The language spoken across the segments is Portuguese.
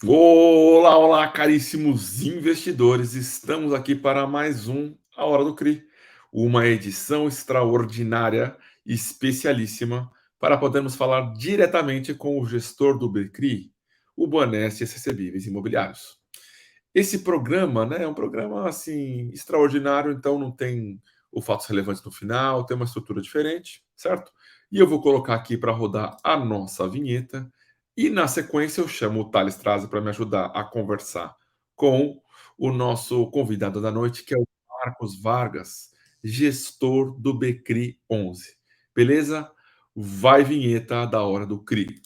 Olá, olá, caríssimos investidores. Estamos aqui para mais um A Hora do CRI, uma edição extraordinária, especialíssima, para podermos falar diretamente com o gestor do BCRI, o Boaneste Recebíveis Imobiliários. Esse programa, né, é um programa assim extraordinário, então não tem o fatos relevantes no final, tem uma estrutura diferente, certo? E eu vou colocar aqui para rodar a nossa vinheta. E na sequência eu chamo o Thales Traza para me ajudar a conversar com o nosso convidado da noite, que é o Marcos Vargas, gestor do Becri 11. Beleza? Vai vinheta da hora do CRI.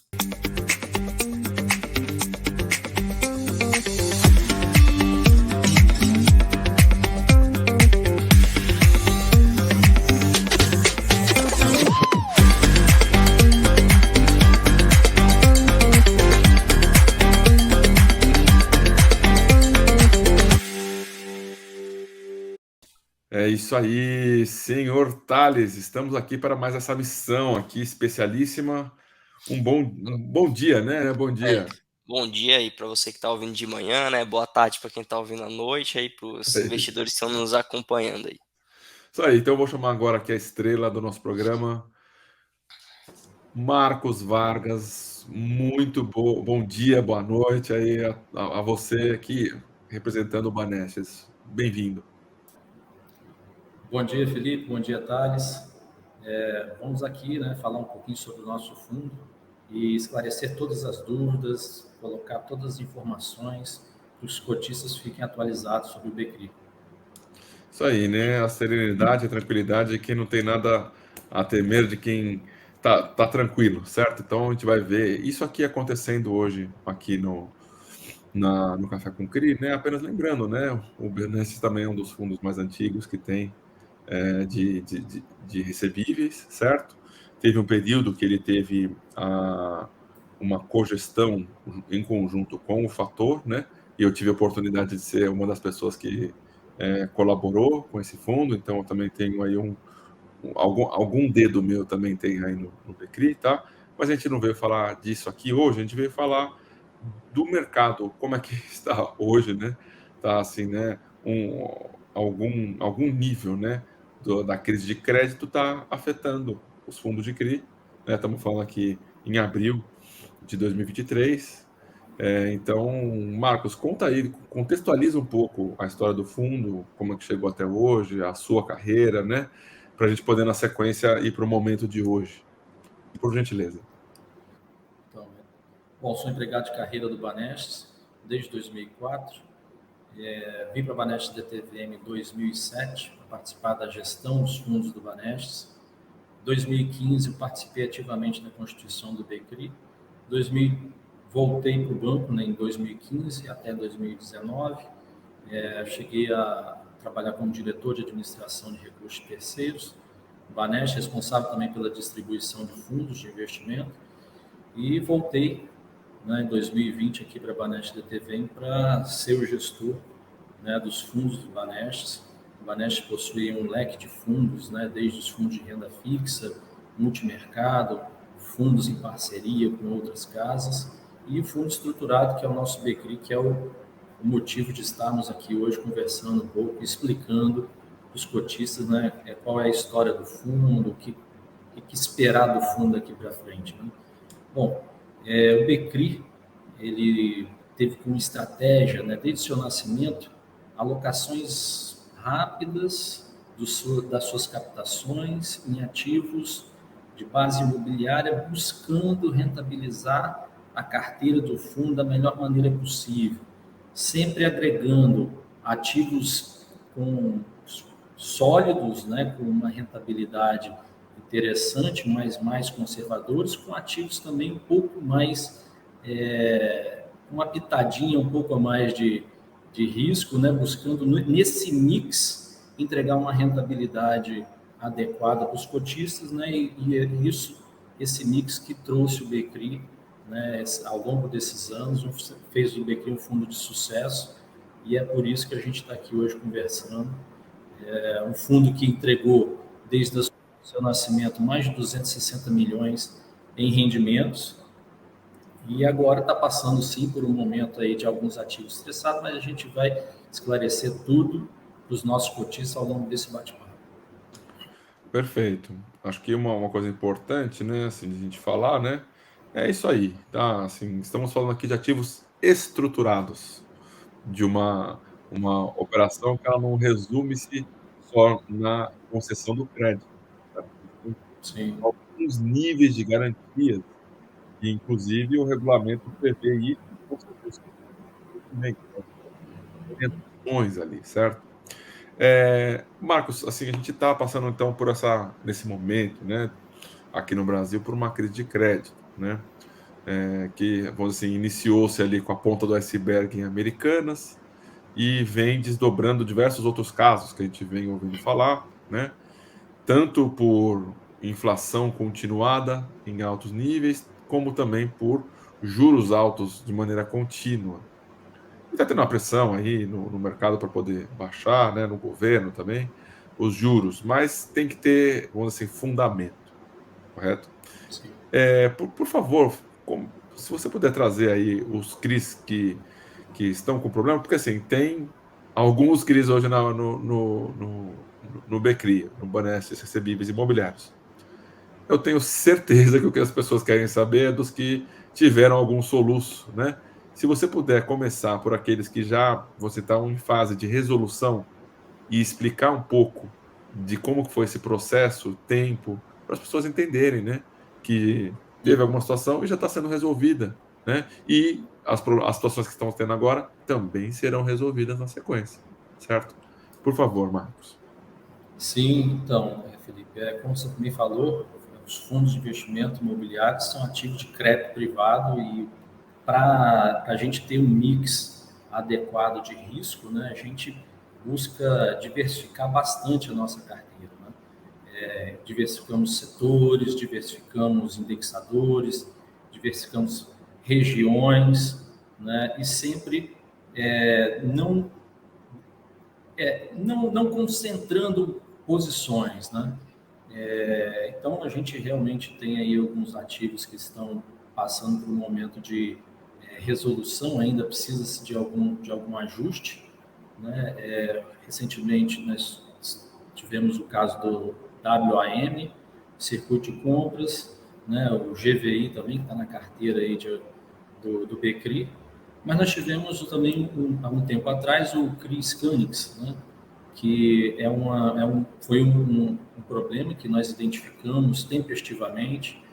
É isso aí, senhor Thales. Estamos aqui para mais essa missão aqui especialíssima. Um bom dia, né? Bom É, dia. bom dia aí para você que está ouvindo de manhã, né? Boa tarde para quem está ouvindo à noite, aí para os investidores que estão nos acompanhando aí. Isso aí. Então eu vou chamar agora aqui a estrela do nosso programa, Marcos Vargas. Muito bom dia, boa noite aí a você aqui representando o Banestes. Bem-vindo. Bom dia, Felipe. Bom dia, Thales. Vamos aqui, né, falar um pouquinho sobre o nosso fundo e esclarecer todas as dúvidas, colocar todas as informações para os cotistas fiquem atualizados sobre o Becri. Isso aí, né? A serenidade, a tranquilidade de quem não tem nada a temer, de quem tá tranquilo, certo? Então a gente vai ver isso aqui acontecendo hoje aqui no Café com CRI, né? Apenas lembrando, né? O Benesses também é um dos fundos mais antigos que tem de recebíveis, certo? Teve um período que ele teve uma cogestão em conjunto com o Fator, né? E eu tive a oportunidade de ser uma das pessoas que colaborou com esse fundo, então eu também tenho aí algum dedo meu também tem aí no Becri, tá? Mas a gente não veio falar disso aqui hoje, a gente veio falar do mercado, como é que está hoje, né? Tá assim, né? Algum nível, né? Da crise de crédito está afetando os fundos de CRI, né? Estamos falando aqui em abril de 2023. Então, Marcos, conta aí, contextualiza um pouco a história do fundo, como é que chegou até hoje, a sua carreira, né? Para a gente poder, na sequência, ir para o momento de hoje. Por gentileza. Então, bom, sou empregado de carreira do Banestes desde 2004. Vim para a Banestes DTVM em 2007 para participar da gestão dos fundos do Banestes. Em 2015, eu participei ativamente na constituição do Becri. 2000, voltei para o banco, né, em 2015 até 2019. Cheguei a trabalhar como diretor de administração de recursos terceiros. O Banestes responsável também pela distribuição de fundos de investimento. E voltei, né, em 2020 aqui para a Banestes DTVM para ser o gestor, né, dos fundos do Banestes. O Banestes possui um leque de fundos, né, desde os fundos de renda fixa, multimercado, fundos em parceria com outras casas e o fundo estruturado, que é o nosso Becri, que é o motivo de estarmos aqui hoje conversando um pouco, explicando para os cotistas, né, qual é a história do fundo, o que esperar do fundo aqui para frente, né? Bom, o Becri, ele teve como estratégia, né, desde seu nascimento, alocações rápidas das suas captações em ativos de base imobiliária, buscando rentabilizar a carteira do fundo da melhor maneira possível, sempre agregando ativos com sólidos, né, com uma rentabilidade interessante, mas mais conservadores, com ativos também um pouco mais, uma pitadinha um pouco a mais de risco, né, buscando nesse mix entregar uma rentabilidade adequada para os cotistas, né, e esse mix que trouxe o Becri, né, ao longo desses anos, fez do Becri um fundo de sucesso, e é por isso que a gente está aqui hoje conversando. Um fundo que entregou, desde o seu nascimento, mais de 260 milhões em rendimentos, E agora está passando, sim, por um momento aí de alguns ativos estressados, mas a gente vai esclarecer tudo para os nossos cotistas ao longo desse bate-papo. Perfeito. Acho que uma coisa importante, né, assim, de a gente falar, né, é isso aí, tá? Assim, estamos falando aqui de ativos estruturados, de uma operação que ela não resume-se só na concessão do crédito, tá? Tem Sim, alguns níveis de garantias e, inclusive, o regulamento prevê isso com seus documentos, orientações ali, certo? Marcos, assim, a gente está passando então por nesse momento, né, aqui no Brasil, por uma crise de crédito, né, que, vamos dizer assim, iniciou-se ali com a ponta do iceberg em Americanas e vem desdobrando diversos outros casos que a gente vem ouvindo falar, né, tanto por inflação continuada em altos níveis, como também por juros altos de maneira contínua. Está tendo uma pressão aí no mercado para poder baixar, né, no governo também, os juros, mas tem que ter, vamos dizer assim, fundamento, correto? sim. Por favor, se você puder trazer aí os CRIs que estão com problema, porque assim, tem alguns CRIs hoje no BCRI, no Banestes Recebíveis Imobiliários. Eu tenho certeza que o que as pessoas querem saber é dos que tiveram algum soluço, né? Se você puder começar por aqueles que já você está em fase de resolução e explicar um pouco de como que foi esse processo, tempo, para as pessoas entenderem, né? Que teve alguma situação e já está sendo resolvida, né? E as situações que estão tendo agora também serão resolvidas na sequência, certo? Por favor, Marcos. Sim, então, Felipe, como você me falou, os fundos de investimento imobiliário são ativos de crédito privado e para a gente ter um mix adequado de risco, né, a gente busca diversificar bastante a nossa carteira, né? Diversificamos setores, diversificamos indexadores, diversificamos regiões, né, e sempre não não concentrando posições, né? Então, a gente realmente tem aí alguns ativos que estão passando por um momento de resolução, ainda precisa-se de algum ajuste, né? Recentemente, nós tivemos o caso do WAM, Circuito de Compras, né? O GVI também, que está na carteira aí do BCRI, mas nós tivemos também, há um tempo atrás, o CRI Scanix, né? Que foi um problema que nós identificamos tempestivamente.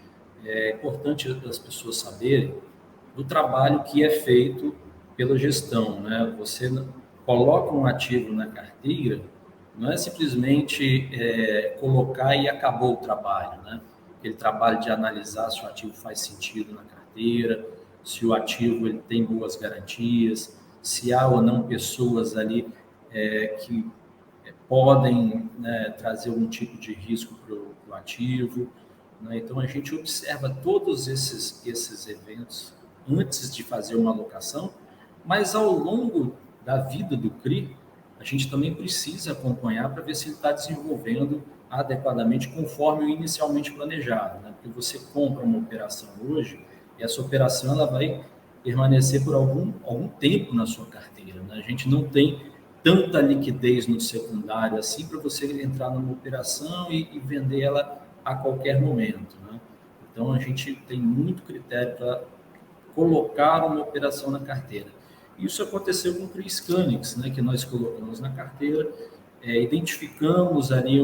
É importante as pessoas saberem do trabalho que é feito pela gestão, né? Você coloca um ativo na carteira, não é simplesmente colocar e acabou o trabalho, né? Aquele trabalho de analisar se o ativo faz sentido na carteira, se o ativo ele tem boas garantias, se há ou não pessoas ali que podem, né, trazer algum tipo de risco para o ativo, né? Então, a gente observa todos esses eventos antes de fazer uma alocação, mas ao longo da vida do CRI, a gente também precisa acompanhar para ver se ele está desenvolvendo adequadamente conforme o inicialmente planejado, né? Porque você compra uma operação hoje e essa operação ela vai permanecer por algum tempo na sua carteira, né? A gente não tem tanta liquidez no secundário assim para você entrar numa operação e vender ela a qualquer momento, né? Então, a gente tem muito critério para colocar uma operação na carteira. Isso aconteceu com o CRI Scanix, né, que nós colocamos na carteira, identificamos ali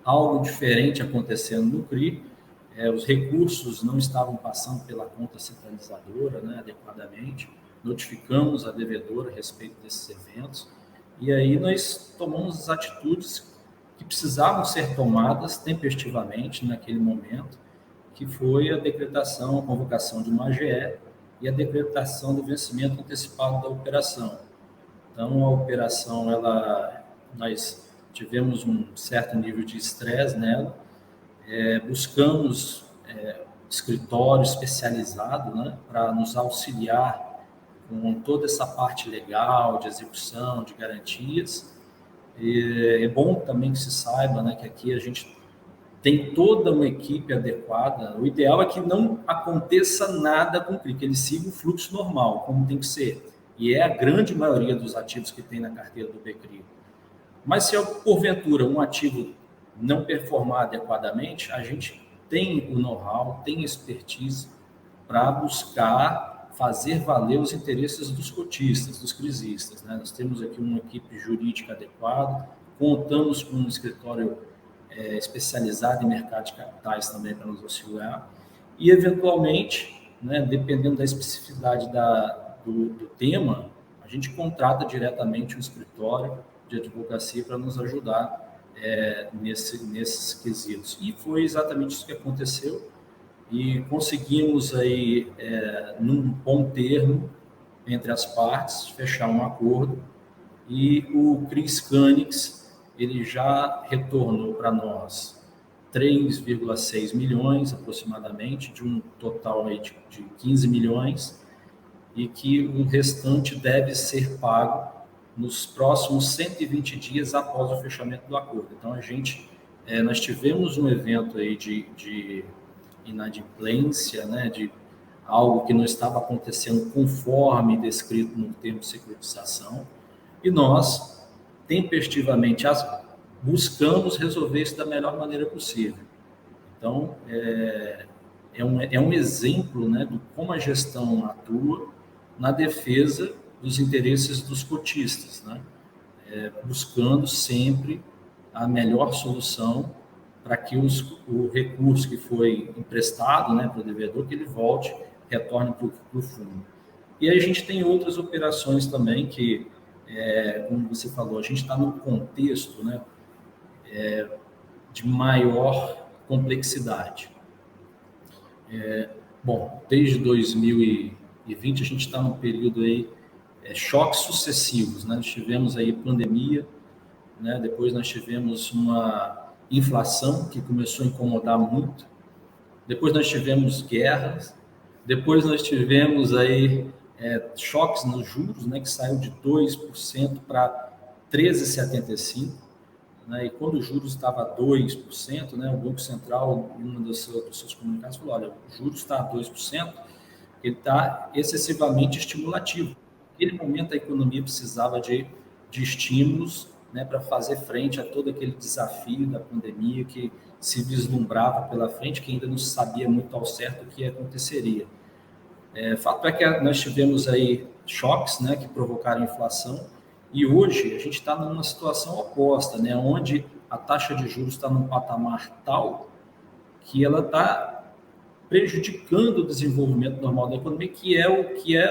algo diferente acontecendo no CRI, os recursos não estavam passando pela conta centralizadora, né, adequadamente, notificamos a devedora a respeito desses eventos, e aí nós tomamos as atitudes que precisavam ser tomadas tempestivamente naquele momento, que foi a decretação, a convocação de uma AGE e a decretação do vencimento antecipado da operação. Então, a operação, nós tivemos um certo nível de estresse nela, buscamos escritório especializado, né, para nos auxiliar com toda essa parte legal, de execução, de garantias. E é bom também que se saiba, né, que aqui a gente tem toda uma equipe adequada. O ideal é que não aconteça nada com o CRI, que ele siga o fluxo normal, como tem que ser. E é a grande maioria dos ativos que tem na carteira do BCRI. Mas se, porventura, um ativo não performar adequadamente, a gente tem o know-how, tem expertise para buscar fazer valer os interesses dos cotistas, dos crisistas, né? Nós temos aqui uma equipe jurídica adequada, contamos com um escritório especializado em mercado de capitais também para nos auxiliar, e eventualmente, né, dependendo da especificidade do tema, a gente contrata diretamente um escritório de advocacia para nos ajudar nesses quesitos. E foi exatamente isso que aconteceu, e conseguimos aí, num bom termo entre as partes, fechar um acordo, e o Chris Canix, ele já retornou para nós 3,6 milhões aproximadamente, de um total aí de 15 milhões, e que o restante deve ser pago nos próximos 120 dias após o fechamento do acordo. Então, nós tivemos um evento aí de inadimplência, né, de algo que não estava acontecendo conforme descrito no termo de securitização, e nós tempestivamente buscamos resolver isso da melhor maneira possível. Então, é um exemplo, né, de como a gestão atua na defesa dos interesses dos cotistas, né, buscando sempre a melhor solução para que o recurso que foi emprestado, né, para o devedor, que ele retorne para o fundo. E aí a gente tem outras operações também que, como você falou, a gente está num contexto, né, de maior complexidade. Bom, desde 2020 a gente está num período aí, choques sucessivos, né? Nós tivemos aí pandemia, né? Depois nós tivemos uma inflação que começou a incomodar muito, depois nós tivemos guerras, depois nós tivemos aí choques nos juros, né, que saiu de 2% para 13,75%, né, e quando o juros estava a 2%, né, o Banco Central, em uma dos seus comunicados, falou, olha, o juros está a 2%, ele está excessivamente estimulativo. Naquele momento a economia precisava de estímulos, né, para fazer frente a todo aquele desafio da pandemia que se vislumbrava pela frente, que ainda não se sabia muito ao certo o que aconteceria. Fato é que nós tivemos aí choques, né, que provocaram inflação, e hoje a gente está numa situação oposta, né, onde a taxa de juros está num patamar tal que ela está prejudicando o desenvolvimento normal da economia, que é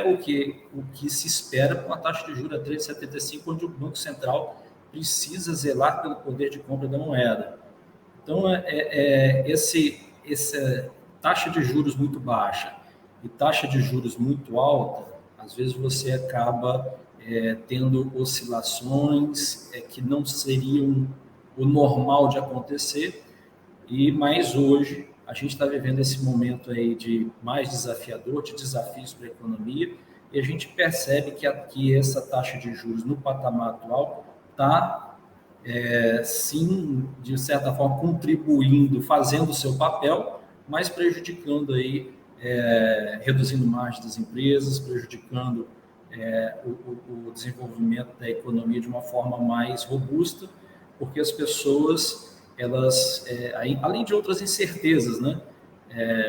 o que se espera com a taxa de juros a 3,75, onde o Banco Central precisa zelar pelo poder de compra da moeda. Então, essa taxa de juros muito baixa e taxa de juros muito alta, às vezes você acaba tendo oscilações que não seriam o normal de acontecer, mas hoje a gente está vivendo esse momento aí de mais desafiador, de desafios para a economia, e a gente percebe que essa taxa de juros no patamar atual está, sim, de certa forma, contribuindo, fazendo o seu papel, mas prejudicando aí, reduzindo margem das empresas, prejudicando o desenvolvimento da economia de uma forma mais robusta, porque as pessoas, elas, além de outras incertezas, né?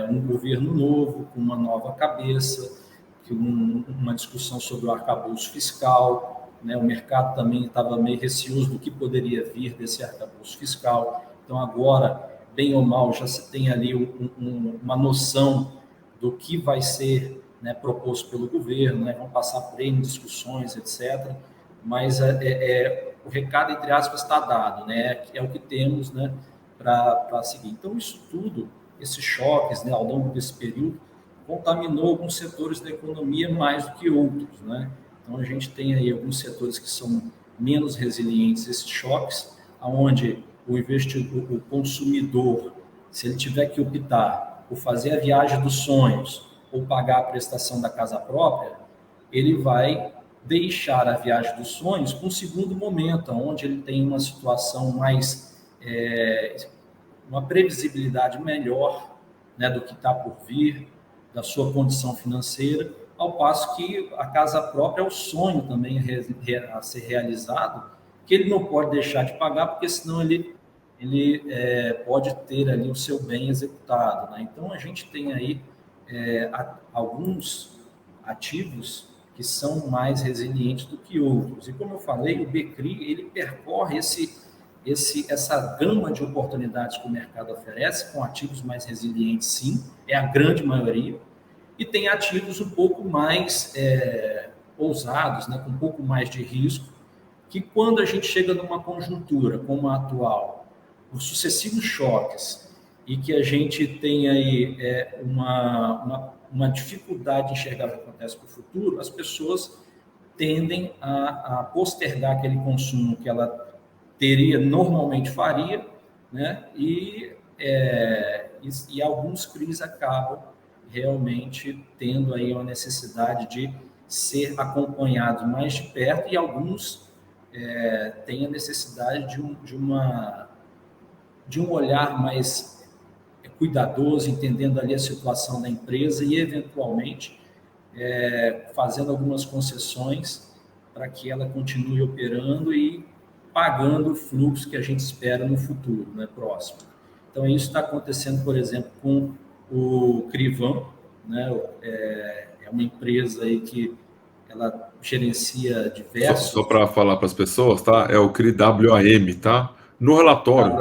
Um governo novo, com uma nova cabeça, uma discussão sobre o arcabouço fiscal, né? O mercado também estava meio receoso do que poderia vir desse arcabouço fiscal. Então, agora, bem ou mal, já se tem ali uma noção do que vai ser, né, proposto pelo governo, né? Vão passar por N discussões, etc. Mas o recado, entre aspas, está dado, né? É o que temos, né, para seguir. Então, isso tudo, esses choques, né, ao longo desse período, contaminou alguns setores da economia mais do que outros, né? Então, a gente tem aí alguns setores que são menos resilientes a esses choques, onde o consumidor, se ele tiver que optar por fazer a viagem dos sonhos ou pagar a prestação da casa própria, ele vai deixar a viagem dos sonhos para um segundo momento, onde ele tem uma situação mais uma previsibilidade melhor, né, do que está por vir, da sua condição financeira, ao passo que a casa própria é o sonho também a ser realizado, que ele não pode deixar de pagar, porque senão ele pode ter ali o seu bem executado, né? Então, a gente tem aí alguns ativos que são mais resilientes do que outros. E, como eu falei, o BCRI, ele percorre essa gama de oportunidades que o mercado oferece, com ativos mais resilientes, sim, é a grande maioria, e tem ativos um pouco mais ousados, né, com um pouco mais de risco, que quando a gente chega numa conjuntura como a atual, os sucessivos choques, e que a gente tem aí uma dificuldade de enxergar o que acontece para o futuro, as pessoas tendem a postergar aquele consumo que ela normalmente faria, né? E alguns CRIs acabam realmente tendo aí uma necessidade de ser acompanhados mais de perto, e alguns têm a necessidade de um olhar mais cuidadoso, entendendo ali a situação da empresa e, eventualmente, fazendo algumas concessões para que ela continue operando e pagando o fluxo que a gente espera no futuro, né, próximo. Então, isso está acontecendo, por exemplo, com o Crivan, né? É uma empresa aí que ela gerencia diversos... Só para falar para as pessoas, tá? É o CRI WAM, tá? No relatório,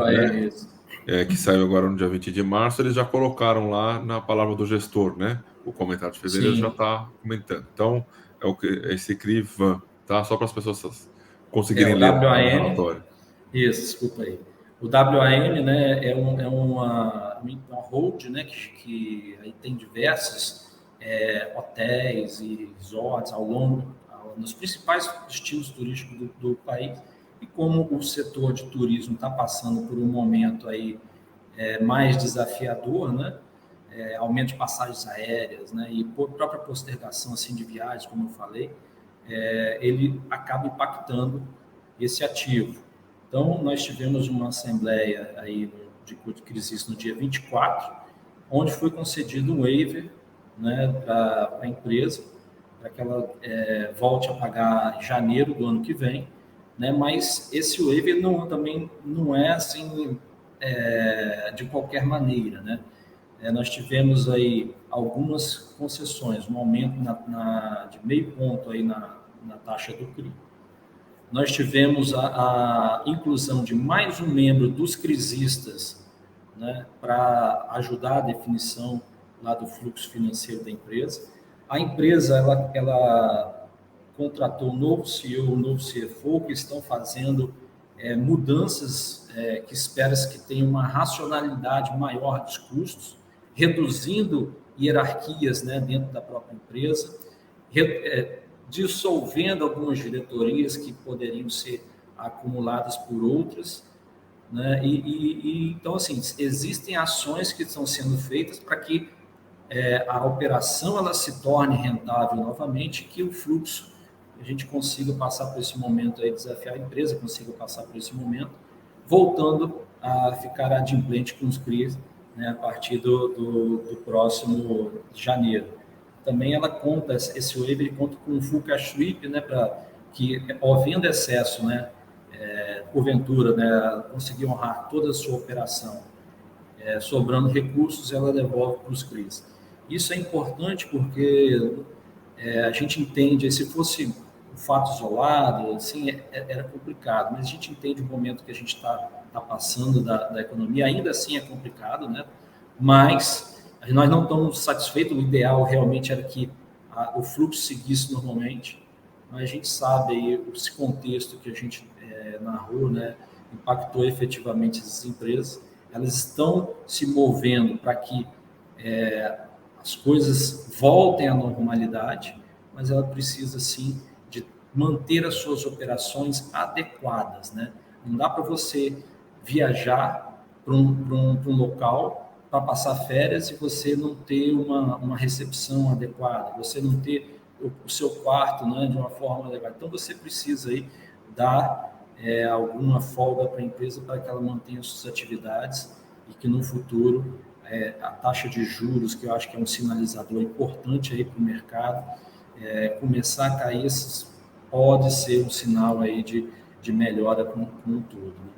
né, que saiu agora no dia 20 de março, eles já colocaram lá na palavra do gestor, né? O comentário de fevereiro já está comentando. Então, esse CRI VAN, tá? Só para as pessoas conseguirem ler no relatório. Isso, desculpa aí. O WAM, né, é uma hold, né, que aí tem diversos hotéis e resorts nos principais destinos turísticos do país. E como o setor de turismo está passando por um momento aí mais desafiador, né, aumento de passagens aéreas, né, e própria postergação assim, de viagens, como eu falei, ele acaba impactando esse ativo. Então, nós tivemos uma assembleia aí de crise no dia 24, onde foi concedido um waiver, né, para a empresa, para que ela volte a pagar em janeiro do ano que vem, né, mas esse waiver também não é assim de qualquer maneira, né? Nós tivemos aí algumas concessões, um aumento de meio ponto aí na taxa do CRI. Nós tivemos a inclusão de mais um membro dos crisistas, né, para ajudar a definição lá do fluxo financeiro da empresa. A empresa ela contratou um novo CEO, um novo CFO, que estão fazendo mudanças que espera-se que tenham uma racionalidade maior dos custos, reduzindo hierarquias, né, dentro da própria empresa, dissolvendo algumas diretorias que poderiam ser acumuladas por outras, né? Então, assim, existem ações que estão sendo feitas para que a operação ela se torne rentável novamente, que o fluxo, a gente consiga passar por esse momento aí, desafiar a empresa, consiga passar por esse momento, voltando a ficar adimplente com os CRIs, né, a partir do próximo janeiro. Também ela conta, esse waiver ele conta com um full cash sweep, né, para que, havendo excesso, né, porventura, né, conseguir honrar toda a sua operação, sobrando recursos, ela devolve para os CRIs. Isso é importante porque a gente entende, se fosse um fato isolado, assim, era complicado, mas a gente entende o momento que a gente está passando da economia, ainda assim é complicado, né? Mas nós não estamos satisfeitos, o ideal realmente era que o fluxo seguisse normalmente, mas a gente sabe aí, esse contexto que a gente narrou, né, impactou efetivamente essas empresas, elas estão se movendo para que as coisas voltem à normalidade, mas ela precisa, sim, de manter as suas operações adequadas, né? Não dá para você viajar para um local para passar férias e você não ter uma recepção adequada, você não ter o seu quarto, né, de uma forma adequada. Então, você precisa aí dar alguma folga para a empresa para que ela mantenha suas atividades e que no futuro a taxa de juros, que eu acho que é um sinalizador importante aí para o mercado, começar a cair, pode ser um sinal aí de melhora como um todo. Né?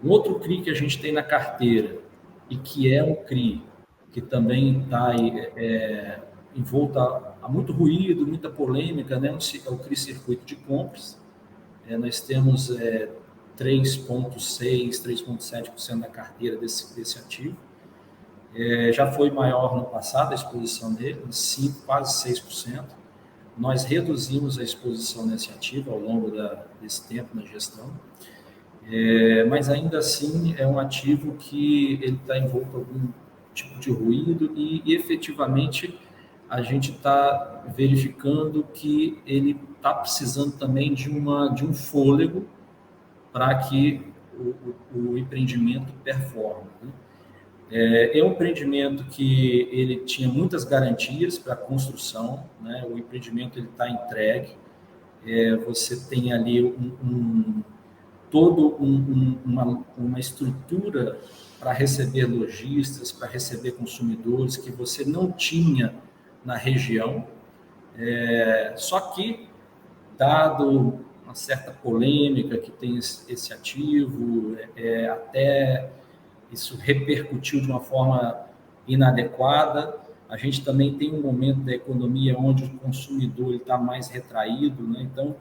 Um outro CRI que a gente tem na carteira, e que é um CRI que também está envolto a muito ruído, muita polêmica, né? É o CRI Circuito de Compras. Nós temos 3,6%, 3,7% da carteira desse ativo. Já foi maior no passado a exposição dele, quase 6%. Nós reduzimos a exposição nesse ativo ao longo desse tempo na gestão. Mas ainda assim é um ativo que ele está envolto em algum tipo de ruído e efetivamente a gente está verificando que ele está precisando também de um fôlego para que o empreendimento performe. Né? É um empreendimento que ele tinha muitas garantias para a construção, né? O empreendimento ele está entregue, você tem ali uma estrutura para receber lojistas, para receber consumidores que você não tinha na região, só que, dado uma certa polêmica que tem esse ativo, até isso repercutiu de uma forma inadequada. A gente também tem um momento da economia onde o consumidor está mais retraído, né? Então,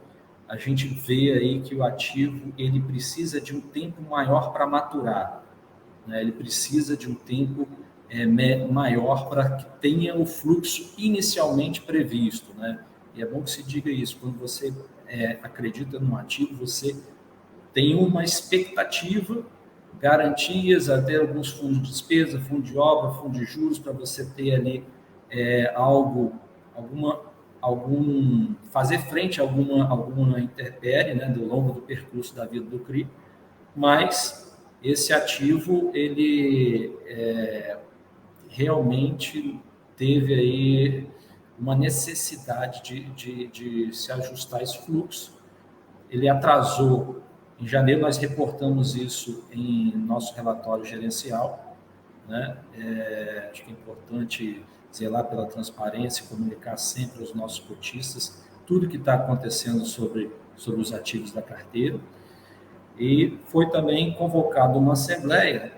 a gente vê aí que o ativo ele precisa de um tempo maior para maturar, né? Ele precisa de um tempo maior para que tenha o fluxo inicialmente previsto, né? E é bom que se diga isso, quando você acredita no ativo, você tem uma expectativa, garantias, até alguns fundos de despesa, fundo de obra, fundo de juros, para você ter ali fazer frente a alguma intempérie, né, ao longo do percurso da vida do CRI, mas esse ativo, ele realmente teve aí uma necessidade de se ajustar esse fluxo. Ele atrasou. Em janeiro, nós reportamos isso em nosso relatório gerencial, né? Acho que é importante zelar pela transparência e comunicar sempre aos nossos cotistas tudo que está acontecendo sobre os ativos da carteira. E foi também convocada uma assembleia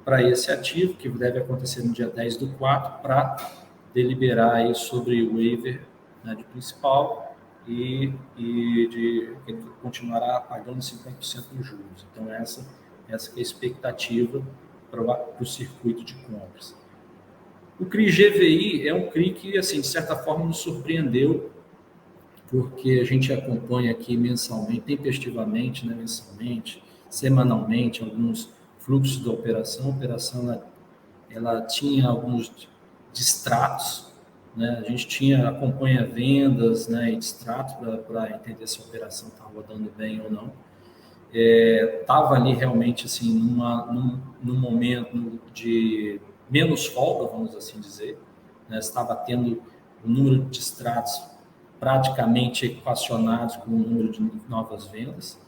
para esse ativo, que deve acontecer no dia 10/4, para deliberar aí sobre o waiver, né, de principal e de ele continuará pagando 50% dos juros. Então, essa que é a expectativa para o circuito de compras. O CRI GVI é um CRI que, assim, de certa forma, nos surpreendeu, porque a gente acompanha aqui mensalmente, tempestivamente, né, mensalmente, semanalmente, alguns fluxos da operação. A operação ela tinha alguns distratos, né? A gente acompanha vendas, né, e distratos para entender se a operação está rodando bem ou não. Estava ali realmente assim, num momento de menos folga, vamos assim dizer, né? Estava tendo o número de distratos praticamente equacionados com o número de novas vendas,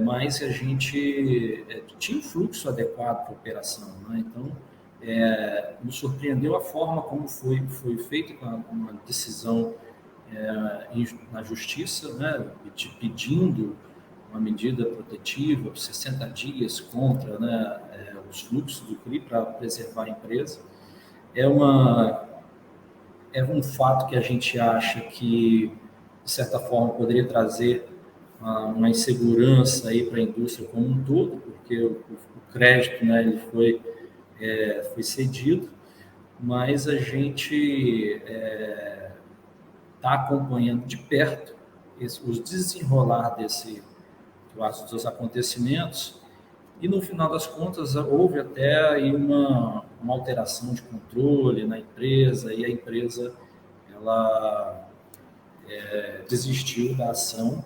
mas a gente tinha um fluxo adequado para a operação, né? Então, nos surpreendeu a forma como foi feita uma decisão na justiça, né, pedindo uma medida protetiva por 60 dias contra, né, os fluxos do CRI para preservar a empresa. É um fato que a gente acha que, de certa forma, poderia trazer uma insegurança aí para a indústria como um todo, porque o crédito, né, ele foi cedido, mas a gente está acompanhando de perto os desenrolar dos acontecimentos, e no final das contas houve até aí uma alteração de controle na empresa, e a empresa ela desistiu da ação,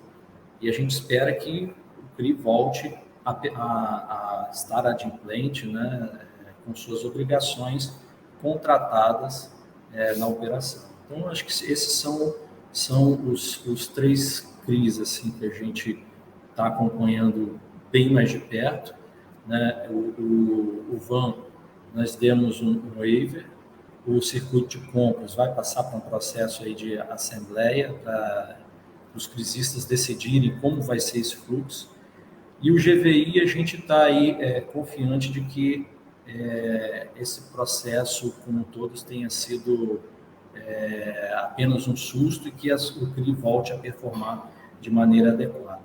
e a gente espera que o CRI volte a estar adimplente, né, com suas obrigações contratadas na operação. Então, acho que esses são os três CRIs assim, que a gente está acompanhando bem mais de perto. né? O VAN, nós demos um waiver, o circuito de compras vai passar para um processo aí de assembleia para os crisistas decidirem como vai ser esse fluxo. E o GVI, a gente está aí confiante de que esse processo, como todos, tenha sido apenas um susto e que o CRI volte a performar de maneira adequada.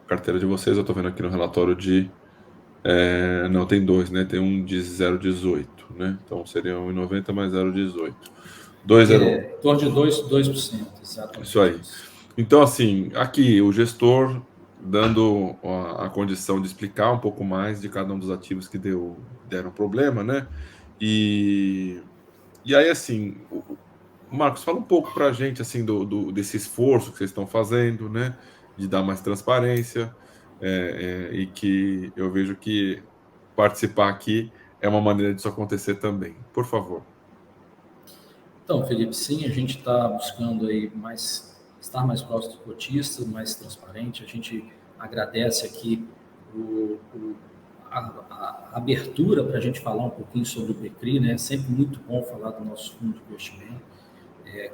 A carteira de vocês, eu estou vendo aqui no relatório de... não, tem dois, né? Tem um de 0,18, né? Então seria 1,90 mais 0,18. 2,01. Em torno de 2%, exatamente. Isso aí. Então, assim, aqui o gestor dando a condição de explicar um pouco mais de cada um dos ativos que deram problema, né? E aí, assim, Marcos, fala um pouco para a gente, assim, desse esforço que vocês estão fazendo, né? De dar mais transparência, e que eu vejo que participar aqui é uma maneira disso acontecer também. Por favor. Então, Felipe, sim, a gente está buscando aí estar mais próximo dos cotistas, mais transparente. A gente agradece aqui a abertura para a gente falar um pouquinho sobre o BCRI, né? É sempre muito bom falar do nosso fundo de investimento,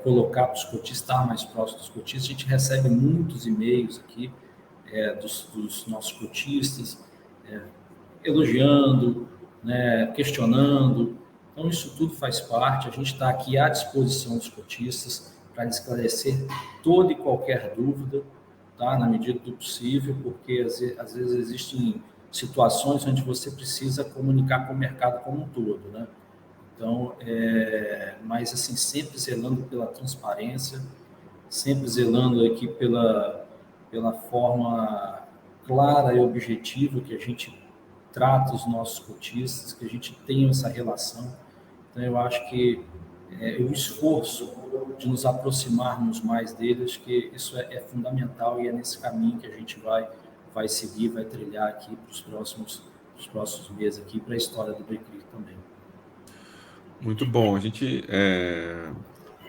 colocar para os cotistas, estar mais próximo dos cotistas. A gente recebe muitos e-mails aqui dos nossos cotistas, elogiando, né, questionando. Então, isso tudo faz parte. A gente está aqui à disposição dos cotistas para esclarecer toda e qualquer dúvida, tá, na medida do possível, porque às vezes existem situações onde você precisa comunicar com o mercado como um todo, né? Então, mas assim, sempre zelando pela transparência, sempre zelando aqui pela forma clara e objetiva que a gente trata os nossos cotistas, que a gente tem essa relação. Então, eu acho que o esforço de nos aproximarmos mais deles, que isso é fundamental e é nesse caminho que a gente vai seguir, vai trilhar aqui para os próximos meses aqui, para a história do BCRI também. Muito bom. A gente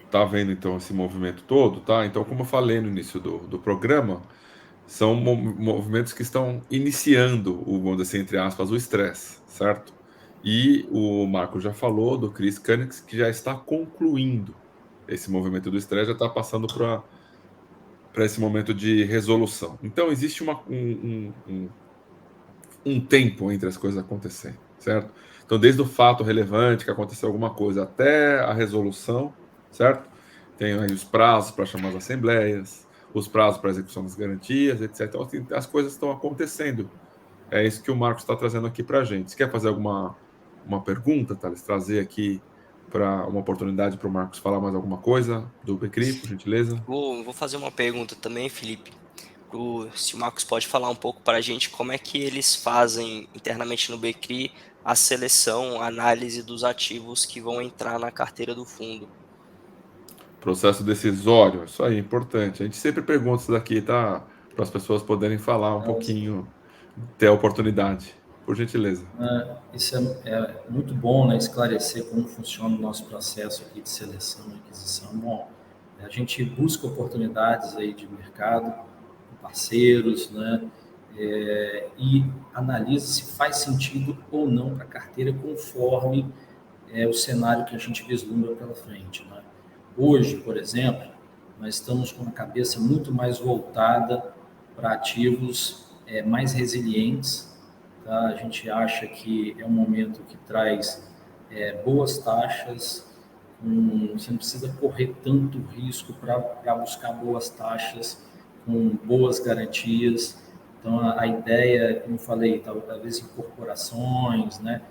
tá vendo, então, esse movimento todo, tá? Então, como eu falei no início do programa, são movimentos que estão iniciando vamos dizer assim, entre aspas, o estresse, certo? E o Marco já falou do Chris Koenigs, que já está concluindo esse movimento do estresse, já está passando para esse momento de resolução. Então, existe um tempo entre as coisas acontecerem, certo? Então, desde o fato relevante que aconteceu alguma coisa até a resolução, certo? Tem aí os prazos para chamar as assembleias, os prazos para execução das garantias, etc. Então, assim, as coisas estão acontecendo. É isso que o Marcos está trazendo aqui para a gente. Você quer fazer uma pergunta, Thales? Trazer aqui para uma oportunidade para o Marcos falar mais alguma coisa do Becri, por gentileza? Vou fazer uma pergunta também, Felipe. Se o Marcos pode falar um pouco para a gente como é que eles fazem internamente no BCRI a seleção, a análise dos ativos que vão entrar na carteira do fundo. Processo decisório, isso aí, importante. A gente sempre pergunta isso daqui, tá? Para as pessoas poderem falar um pouquinho, ter a oportunidade. Por gentileza. Isso é muito bom, né, esclarecer como funciona o nosso processo aqui de seleção e aquisição. Bom, a gente busca oportunidades aí de mercado, parceiros, né, e analisa se faz sentido ou não para a carteira conforme o cenário que a gente vislumbra pela frente, né? Hoje, por exemplo, nós estamos com a cabeça muito mais voltada para ativos mais resilientes. Tá? A gente acha que é um momento que traz boas taxas, você não precisa correr tanto risco para buscar boas taxas, com boas garantias. Então, a ideia, como eu falei, talvez incorporações, né?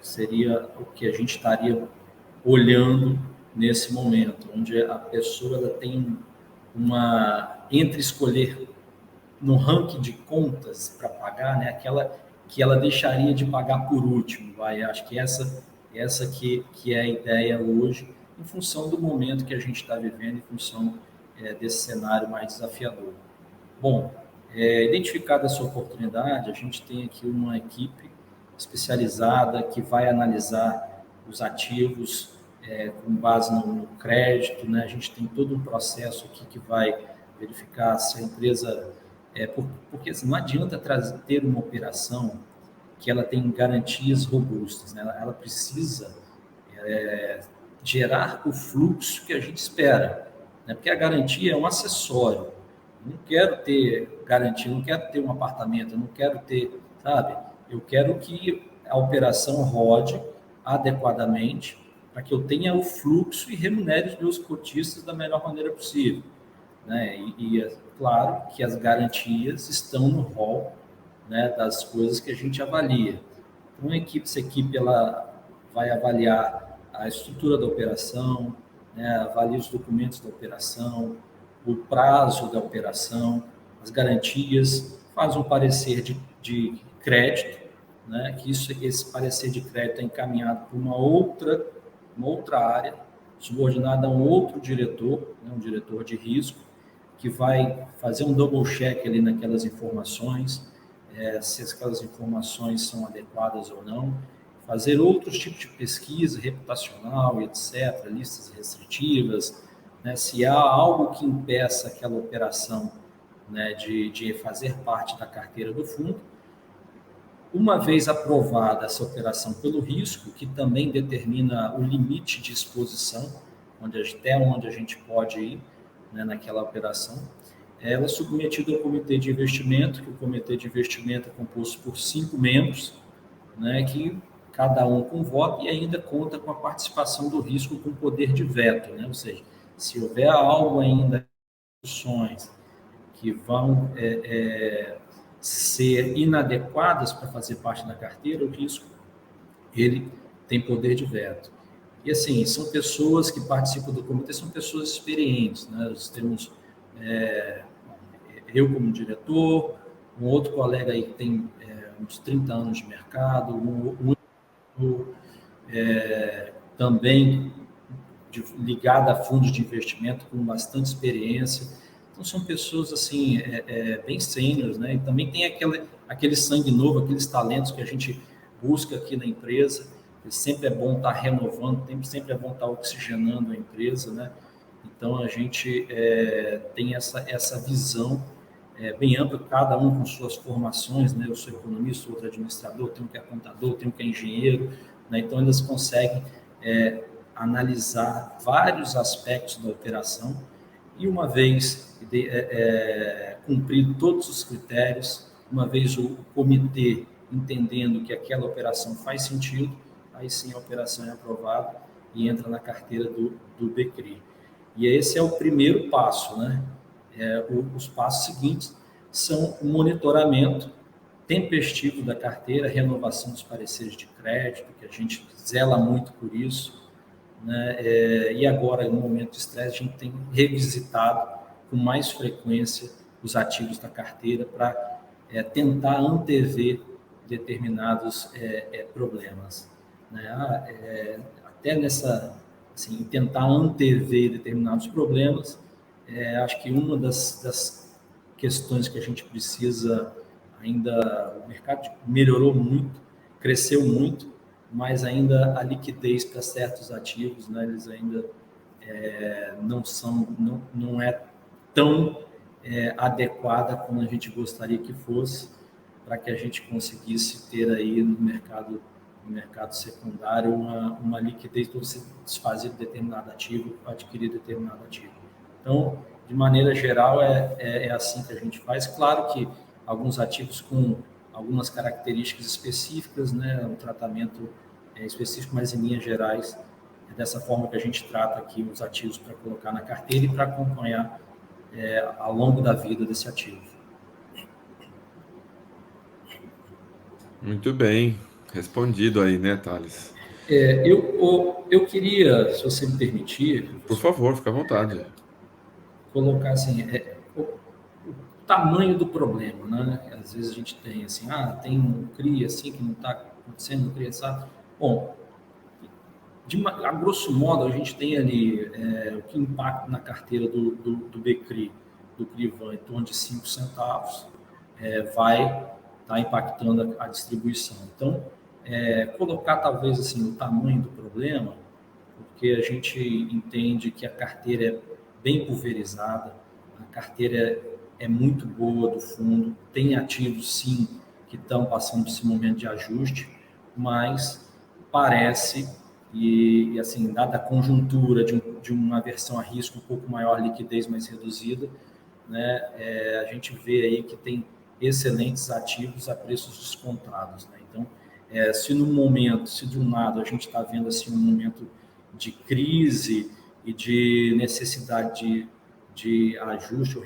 Seria o que a gente estaria olhando nesse momento, onde a pessoa ela tem entre escolher no ranking de contas para pagar, né, aquela que ela deixaria de pagar por último, acho que essa que é a ideia hoje, em função do momento que a gente está vivendo, em função desse cenário mais desafiador. Bom, identificada essa oportunidade, a gente tem aqui uma equipe especializada que vai analisar os ativos com base no crédito, né? A gente tem todo um processo aqui que vai verificar se a empresa... porque assim, não adianta ter uma operação que ela tem garantias robustas, né? Ela precisa gerar o fluxo que a gente espera, né? Porque a garantia é um acessório. Eu não quero ter garantia, eu não quero ter um apartamento, eu não quero ter, sabe? Eu quero que a operação rode adequadamente para que eu tenha o fluxo e remunere os meus cotistas da melhor maneira possível, né? É claro que as garantias estão no rol, né, das coisas que a gente avalia. Então, essa equipe ela vai avaliar a estrutura da operação, né, avalia os documentos da operação, o prazo da operação, as garantias, faz um parecer de crédito, né, que esse parecer de crédito é encaminhado para uma outra área, subordinada a um outro diretor, né, um diretor de risco, que vai fazer um double check ali naquelas informações, se aquelas informações são adequadas ou não, fazer outros tipos de pesquisa reputacional, etc., listas restritivas, né, se há algo que impeça aquela operação, né, de fazer parte da carteira do fundo. Uma vez aprovada essa operação pelo risco, que também determina o limite de exposição, até onde a gente pode ir, né, naquela operação, ela é submetida ao comitê de investimento, que o comitê de investimento é composto por 5 membros, né, que cada um com voto e ainda conta com a participação do risco com poder de veto, né? Ou seja, se houver algo ainda, discussões que vão ser inadequadas para fazer parte da carteira, o risco, ele tem poder de veto. E assim, são pessoas que participam do comitê, são pessoas experientes, né? Nós temos eu como diretor, um outro colega aí que tem uns 30 anos de mercado, também ligado a fundos de investimento com bastante experiência. Então, são pessoas assim, bem sêniores, né? E também tem aquele sangue novo, aqueles talentos que a gente busca aqui na empresa. E sempre é bom estar renovando, sempre é bom estar oxigenando a empresa, né? Então, a gente tem essa visão bem ampla, cada um com suas formações, né? Eu sou economista, outro administrador, tem um que é contador, tem um que é engenheiro, né? Então, eles conseguem analisar vários aspectos da operação e uma vez cumprido todos os critérios, uma vez o comitê entendendo que aquela operação faz sentido, aí sim a operação é aprovada e entra na carteira do BCRI. E esse é o primeiro passo, né? Os passos seguintes são o monitoramento tempestivo da carteira, renovação dos pareceres de crédito, que a gente zela muito por isso, né? E agora, no momento de estresse, a gente tem revisitado com mais frequência os ativos da carteira para tentar antever determinados problemas, né? Até assim, tentar antever determinados problemas, acho que uma das questões que a gente precisa ainda, o mercado melhorou muito, cresceu muito, mas ainda a liquidez para certos ativos, né, eles ainda não é tão adequada como a gente gostaria que fosse, para que a gente conseguisse ter aí no mercado secundário uma liquidez para você desfazer determinado ativo, adquirir determinado ativo. Então, de maneira geral, é assim que a gente faz. Claro que alguns ativos com algumas características específicas, né, um tratamento específico, mas em linhas gerais, é dessa forma que a gente trata aqui os ativos para colocar na carteira e para acompanhar ao longo da vida desse ativo. Muito bem, respondido aí, né, Thales? Eu queria, se você me permitir, Por favor, fica à vontade. colocar assim, o tamanho do problema, né? Às vezes a gente tem assim, tem um CRI assim que não está acontecendo, um CRI, sabe? Bom, a grosso modo, a gente tem ali o que impacta na carteira do BCRI, do CRIVAN, em torno de 5 centavos, vai estar impactando a distribuição. Então, colocar talvez assim o tamanho do problema, porque a gente entende que a carteira é bem pulverizada, a carteira é muito boa do fundo, tem ativos, sim, que estão passando por esse momento de ajuste, mas parece, e assim, dada a conjuntura de uma aversão a risco um pouco maior, liquidez mais reduzida, né, a gente vê aí que tem excelentes ativos a preços descontados, né? Então, se no momento, se de um lado a gente está vendo assim um momento de crise e de necessidade de ajuste ou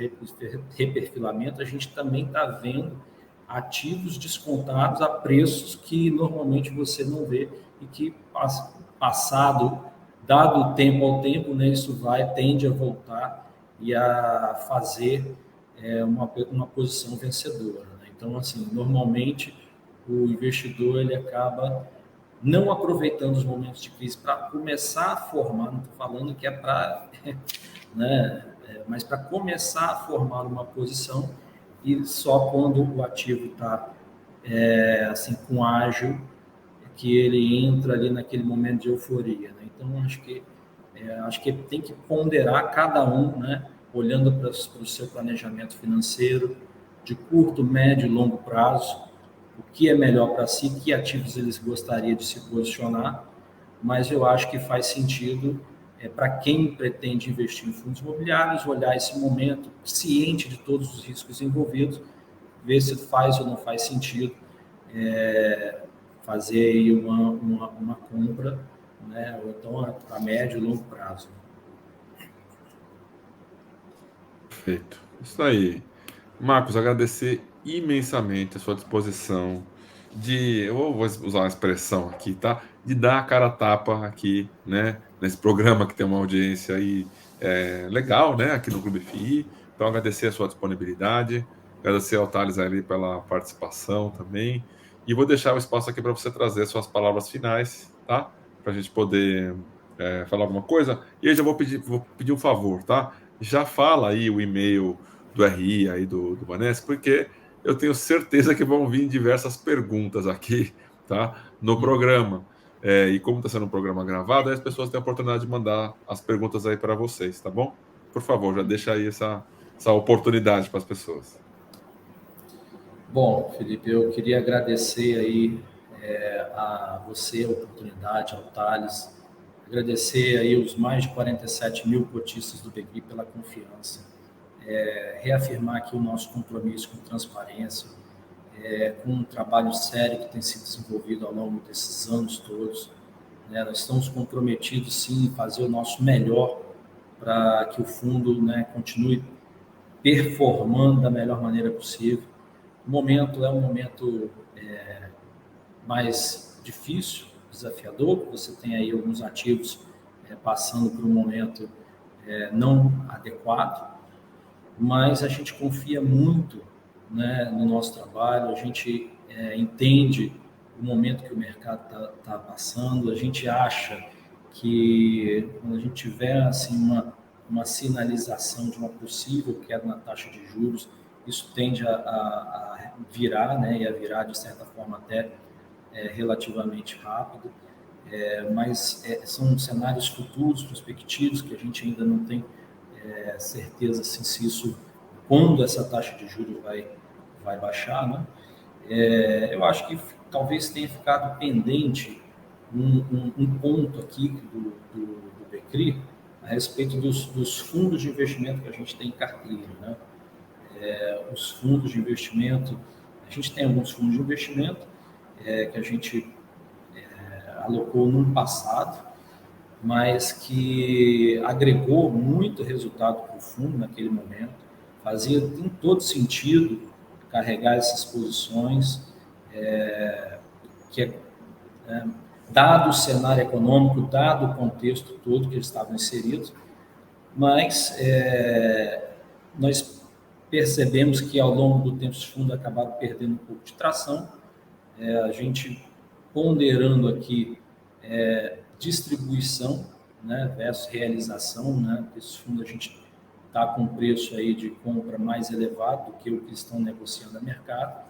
reperfilamento, a gente também está vendo ativos descontados a preços que normalmente você não vê e que passado, dado o tempo ao tempo, né, isso tende a voltar e a fazer uma posição vencedora, né? Então, assim, normalmente o investidor ele acaba não aproveitando os momentos de crise para começar a formar, não estou falando que é para, né, mas para começar a formar uma posição e só quando o ativo está assim com ágil que ele entra ali naquele momento de euforia, né? Então acho que tem que ponderar cada um, né, olhando para o seu planejamento financeiro de curto, médio e longo prazo, o que é melhor para si, que ativos eles gostariam de se posicionar, mas eu acho que faz sentido para quem pretende investir em fundos imobiliários, olhar esse momento, ciente de todos os riscos envolvidos, ver se faz ou não faz sentido fazer aí uma compra, né, ou então a médio e longo prazo. Perfeito. Isso aí. Marcos, agradecer imensamente a sua disposição eu vou usar uma expressão aqui, tá? De dar a cara a tapa aqui, né? Nesse programa que tem uma audiência aí legal, né? Aqui no Clube FI. Então, agradecer a sua disponibilidade, agradecer ao Thales ali pela participação também. E vou deixar o espaço aqui para você trazer suas palavras finais, tá? Para a gente poder falar alguma coisa. E aí já vou pedir um favor, tá? Já fala aí o e-mail do RI aí do Banesco, porque eu tenho certeza que vão vir diversas perguntas aqui, tá? No programa. E como está sendo um programa gravado, aí as pessoas têm a oportunidade de mandar as perguntas aí para vocês, tá bom? Por favor, já deixa aí essa oportunidade para as pessoas. Bom, Felipe, eu queria agradecer aí a você a oportunidade, ao Thales, agradecer aí os mais de 47 mil cotistas do BECRI pela confiança, reafirmar aqui o nosso compromisso com transparência, com um trabalho sério que tem sido desenvolvido ao longo desses anos todos, né? Nós estamos comprometidos, sim, em fazer o nosso melhor para que o fundo, né, continue performando da melhor maneira possível. O momento é um momento mais difícil, desafiador, você tem aí alguns ativos passando por um momento não adequado, mas a gente confia muito, né, no nosso trabalho, a gente entende o momento que o mercado tá passando, a gente acha que quando a gente tiver assim uma sinalização de uma possível queda na taxa de juros, isso tende a virar, né, e a virar de certa forma até relativamente rápido, mas são cenários futuros, prospectivos, que a gente ainda não tem certeza assim, se isso, quando essa taxa de juros vai baixar, né? Eu acho que talvez tenha ficado pendente um ponto aqui do BECRI a respeito dos fundos de investimento que a gente tem em carteira, né? Os fundos de investimento, a gente tem alguns fundos de investimento que a gente alocou no passado, mas que agregou muito resultado para o fundo naquele momento, fazia em todo sentido carregar essas posições, que dado o cenário econômico, dado o contexto todo que eles estavam inseridos, mas nós percebemos que ao longo do tempo os fundos acabaram perdendo um pouco de tração, a gente ponderando aqui distribuição, né, versus realização, né, esses fundos a gente está com preço aí de compra mais elevado do que o que estão negociando a mercado.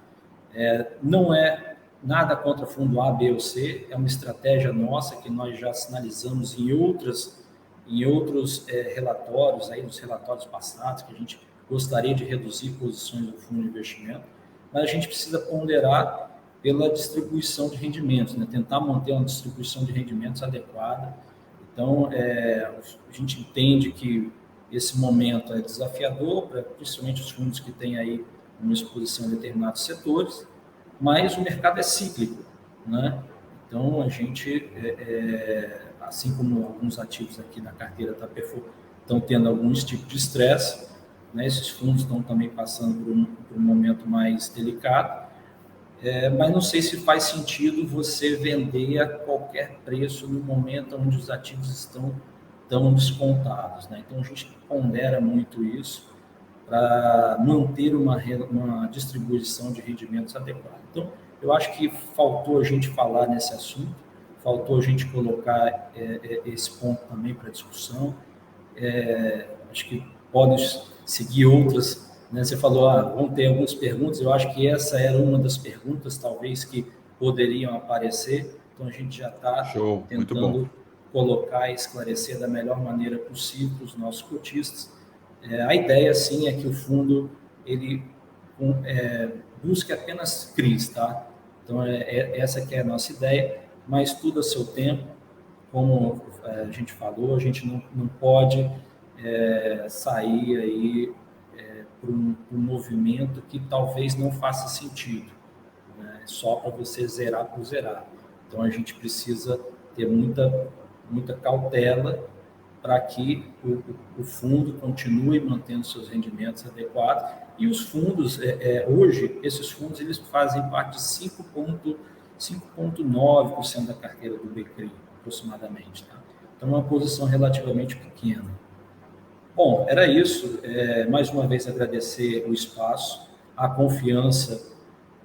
Não é nada contra fundo A, B ou C, é uma estratégia nossa que nós já sinalizamos em outros relatórios, aí nos relatórios passados, que a gente gostaria de reduzir posições do fundo de investimento, mas a gente precisa ponderar pela distribuição de rendimentos, né? Tentar manter uma distribuição de rendimentos adequada. Então, a gente entende que esse momento é desafiador, principalmente os fundos que têm aí uma exposição em determinados setores, mas o mercado é cíclico, né? Então, a gente, assim como alguns ativos aqui na carteira estão tendo alguns tipos de estresse, né? Esses fundos estão também passando por um momento mais delicado, mas não sei se faz sentido você vender a qualquer preço no momento onde os ativos estão tão descontados, né? Então, a gente pondera muito isso para manter uma distribuição de rendimentos adequada. Então, eu acho que faltou a gente falar nesse assunto, faltou a gente colocar esse ponto também para discussão. Acho que podem seguir outras, né? Você falou, vão ter algumas perguntas, eu acho que essa era uma das perguntas, talvez, que poderiam aparecer, então a gente já está tentando colocar e esclarecer da melhor maneira possível os nossos cotistas. A ideia, sim, é que o fundo ele busque apenas CRIs, tá? Então, essa que é a nossa ideia, mas tudo a seu tempo. Como a gente falou, a gente não pode sair aí para um movimento que talvez não faça sentido, né? Só para você zerar por zerar. Então, a gente precisa ter muita cautela para que o fundo continue mantendo seus rendimentos adequados. E os fundos, hoje, esses fundos eles fazem parte de 5,9% da carteira do BCRI, aproximadamente. Tá? Então, é uma posição relativamente pequena. Bom, era isso. Mais uma vez, agradecer o espaço, a confiança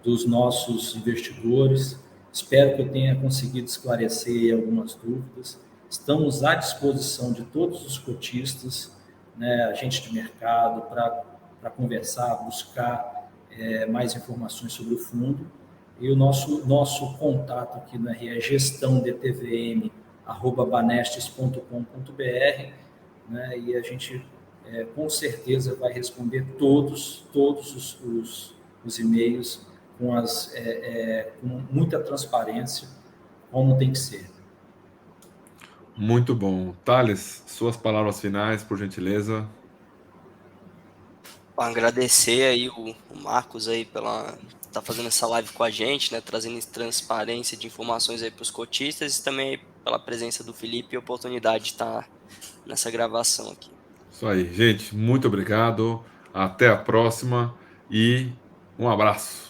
dos nossos investidores. Espero que eu tenha conseguido esclarecer algumas dúvidas. Estamos à disposição de todos os cotistas, né, agentes de mercado, para conversar, buscar mais informações sobre o fundo. E o nosso contato aqui na RE é gestãodtvm@banestes.com.br, né, e a gente com certeza vai responder todos os e-mails com muita transparência, como tem que ser. Muito bom. Thales, suas palavras finais, por gentileza. Agradecer aí o Marcos aí pela tá fazendo essa live com a gente, né, trazendo transparência de informações aí para os cotistas e também pela presença do Felipe e a oportunidade de estar nessa gravação aqui. Isso aí, gente. Muito obrigado. Até a próxima e um abraço.